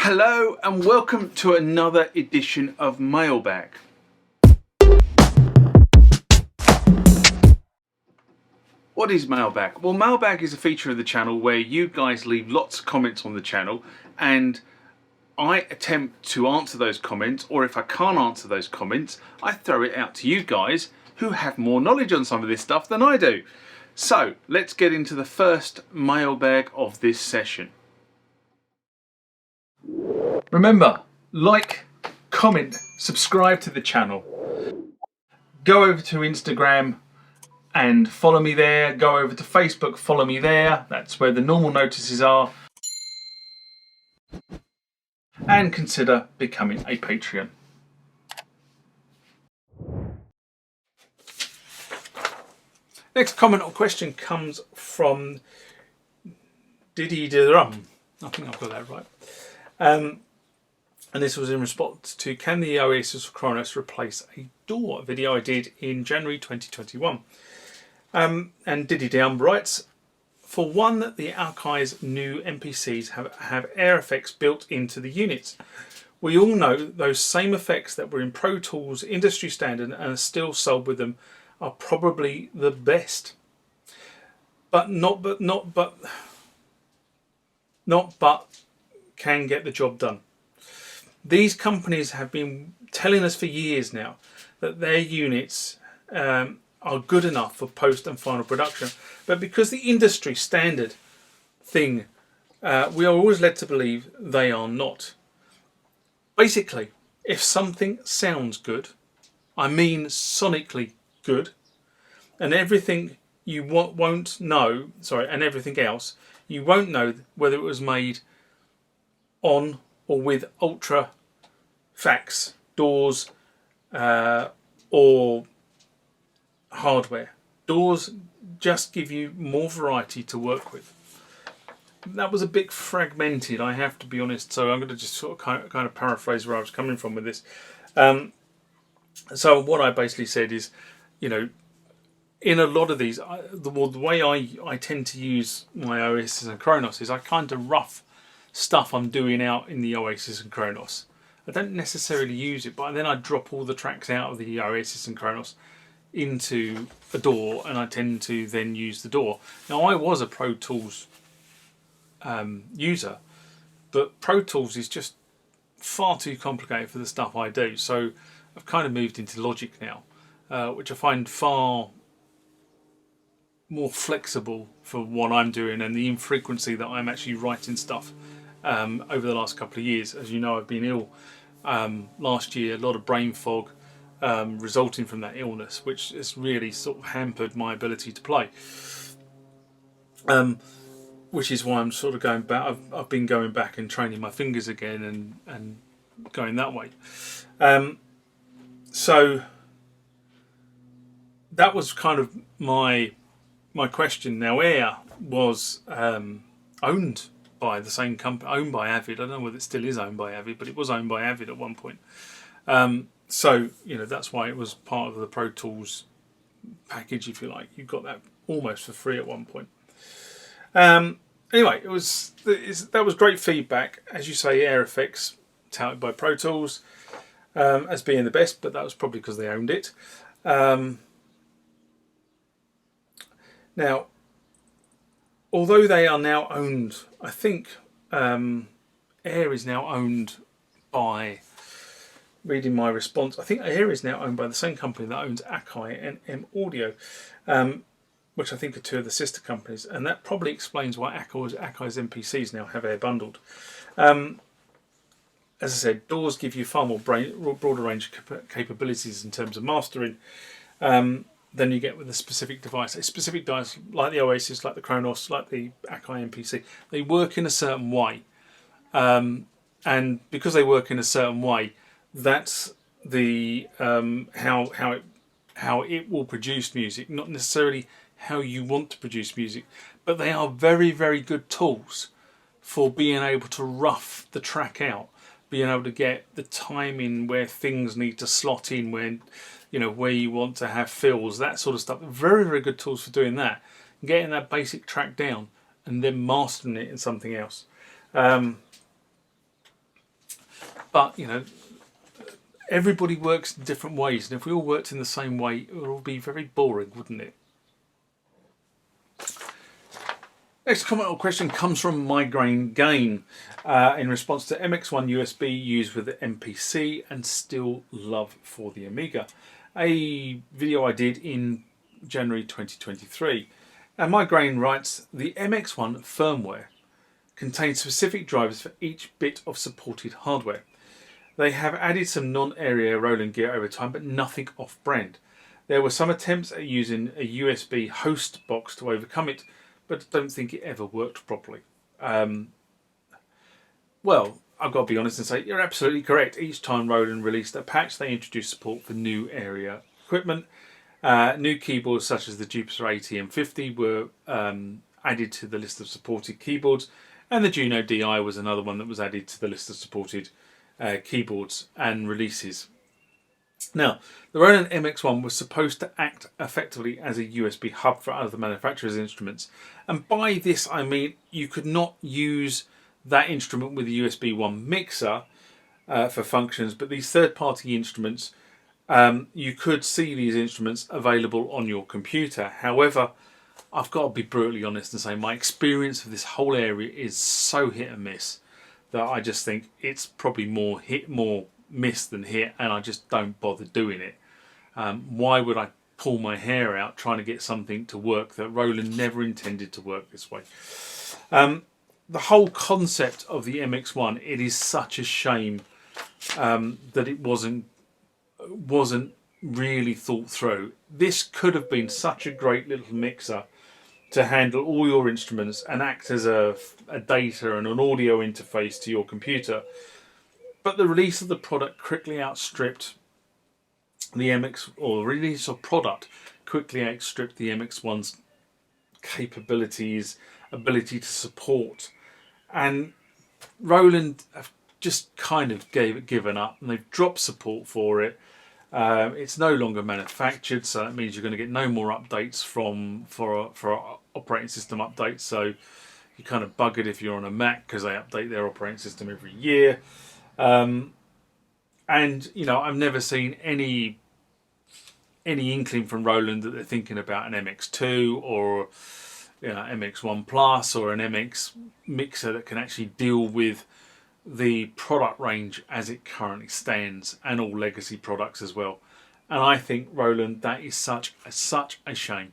Hello and welcome to another edition of Mailbag. What is Mailbag? Well, Mailbag is a feature of the channel where you guys leave lots of comments on the channel and I attempt to answer those comments, or if I can't answer those comments, I throw it out to you guys who have more knowledge on some of this stuff than I do. So let's get into the first mailbag of this session. Remember, like, comment, subscribe to the channel. Go over to Instagram and follow me there. Go over to Facebook, follow me there. That's where the normal notices are. And consider becoming a Patreon. Next comment or question comes from Diddy Drum. I think I've got that right. And this was in response to, can the Oasis Kronos replace a door? A video I did in January 2021. And Diddy Down writes, for one, the AKAI's new MPCs have air effects built into the units. We all know those same effects that were in Pro Tools industry standard and are still sold with them are probably the best. But can get the job done. These companies have been telling us for years now that their units are good enough for post and final production, but because the industry standard thing, we are always led to believe they are not. Basically, if something sounds good, I mean sonically good, and everything you won't know, and everything else, you won't know whether it was made on or with ultra fax doors or hardware. Doors just give you more variety to work with. That was a bit fragmented, I have to be honest, so I'm going to just sort of kind of paraphrase where I was coming from with this. So what I basically said is, you know, in a lot of these, the way I tend to use my Oasis and Kronos is I kind of rough stuff I'm doing out in the Oasis and Kronos. I don't necessarily use it, but then I drop all the tracks out of the Oasis and Kronos into a DAW, and I tend to then use the DAW. Now, I was a Pro Tools user, but Pro Tools is just far too complicated for the stuff I do, so I've kind of moved into Logic now, which I find far more flexible for what I'm doing and the infrequency that I'm actually writing stuff over the last couple of years. As you know, I've been ill last year, a lot of brain fog resulting from that illness, which has really sort of hampered my ability to play, which is why I'm sort of going back. I've been going back and training my fingers again and going that way. So that was kind of my question. Now, Air was owned by the same company, owned by Avid. I don't know whether it still is owned by Avid, but it was owned by Avid at one point. So, you know, that's why it was part of the Pro Tools package, if you like. You got that almost for free at one point. Anyway, that was great feedback. As you say, Air Effects touted by Pro Tools as being the best, but that was probably because they owned it. Now, although they are now owned, I think Air is now owned by, reading my response, I think Air is now owned by the same company that owns AKAI and M Audio, which I think are two of the sister companies, and that probably explains why AKAI's MPCs now have Air bundled. As I said, DAWs give you far more broader range of capabilities in terms of mastering than you get with a specific device. A specific device like the Oasis, like the Kronos, like the AKAI MPC, they work in a certain way. And because they work in a certain way, that's the how it will produce music, not necessarily how you want to produce music, but they are very, very good tools for being able to rough the track out, being able to get the timing where things need to slot in, when, you know, where you want to have fills, that sort of stuff. Very, very good tools for doing that, getting that basic track down and then mastering it in something else. But everybody works in different ways, and if we all worked in the same way, it would all be very boring, wouldn't it? Next comment or question comes from Migraine Gain in response to MX-1 USB used with the MPC and still love for the Amiga. A video I did in January 2023. And Migraine writes, the MX-1 firmware contains specific drivers for each bit of supported hardware. They have added some non-area Roland gear over time, but nothing off-brand. There were some attempts at using a USB host box to overcome it, but I don't think it ever worked properly. Well, I've got to be honest and say you're absolutely correct. Each time Roland released a patch, they introduced support for new area equipment. New keyboards such as the Jupiter ATM50 were added to the list of supported keyboards, and the Juno DI was another one that was added to the list of supported keyboards and releases. Now, the Roland MX-1 was supposed to act effectively as a USB hub for other manufacturers' instruments, and by this I mean you could not use that instrument with a USB 1 mixer for functions, but these third-party instruments, you could see these instruments available on your computer. However, I've got to be brutally honest and say my experience of this whole area is so hit and miss that I just think it's probably more miss than hit, and I just don't bother doing it. Why would I pull my hair out trying to get something to work that Roland never intended to work this way? The whole concept of the MX-1, it is such a shame that it wasn't really thought through. This could have been such a great little mixer to handle all your instruments and act as a data and an audio interface to your computer. But the release of the product quickly outstripped the release of product quickly outstripped the MX-1's capabilities, ability to support, and Roland have just kind of given up, and they've dropped support for it. It's no longer manufactured, so that means you're going to get no more updates for operating system updates. So you're kind of buggered if you're on a Mac, because they update their operating system every year. And I've never seen any inkling from Roland that they're thinking about an MX2 or MX1 Plus or an MX mixer that can actually deal with the product range as it currently stands, and all legacy products as well. And I think, Roland, that is such a shame.